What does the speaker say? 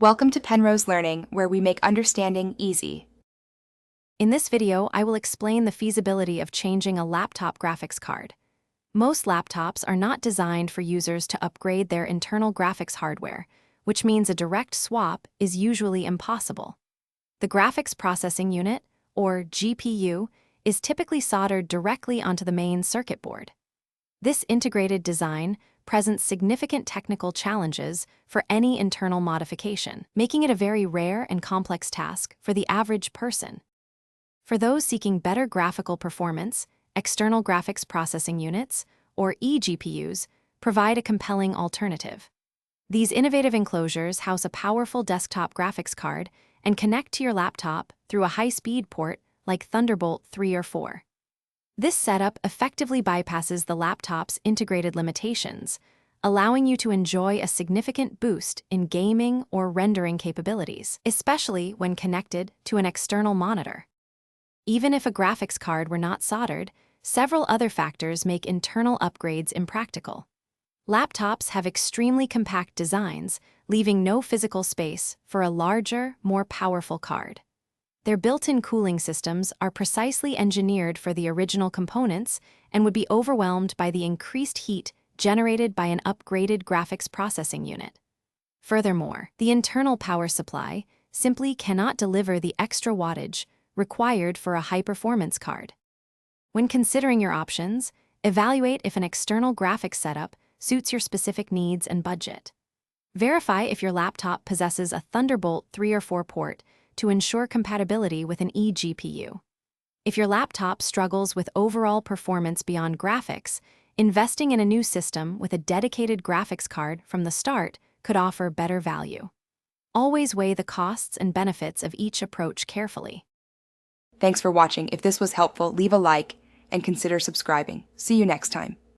Welcome to Penrose Learning, where we make understanding easy. In this video, I will explain the feasibility of changing a laptop graphics card. Most laptops are not designed for users to upgrade their internal graphics hardware, which means a direct swap is usually impossible. The graphics processing unit, or GPU, is typically soldered directly onto the main circuit board. This integrated design presents significant technical challenges for any internal modification, making it a very rare and complex task for the average person. For those seeking better graphical performance, external graphics processing units, or eGPUs, provide a compelling alternative. These innovative enclosures house a powerful desktop graphics card and connect to your laptop through a high-speed port like Thunderbolt 3 or 4. This setup effectively bypasses the laptop's integrated limitations, allowing you to enjoy a significant boost in gaming or rendering capabilities, especially when connected to an external monitor. Even if a graphics card were not soldered, several other factors make internal upgrades impractical. Laptops have extremely compact designs, leaving no physical space for a larger, more powerful card. Their built-in cooling systems are precisely engineered for the original components and would be overwhelmed by the increased heat generated by an upgraded graphics processing unit. Furthermore, the internal power supply simply cannot deliver the extra wattage required for a high-performance card. When considering your options, evaluate if an external graphics setup suits your specific needs and budget. Verify if your laptop possesses a Thunderbolt 3 or 4 port to ensure compatibility with an eGPU. If your laptop struggles with overall performance beyond graphics, investing in a new system with a dedicated graphics card from the start could offer better value. Always weigh the costs and benefits of each approach carefully. Thanks for watching. If this was helpful, leave a like and consider subscribing. See you next time.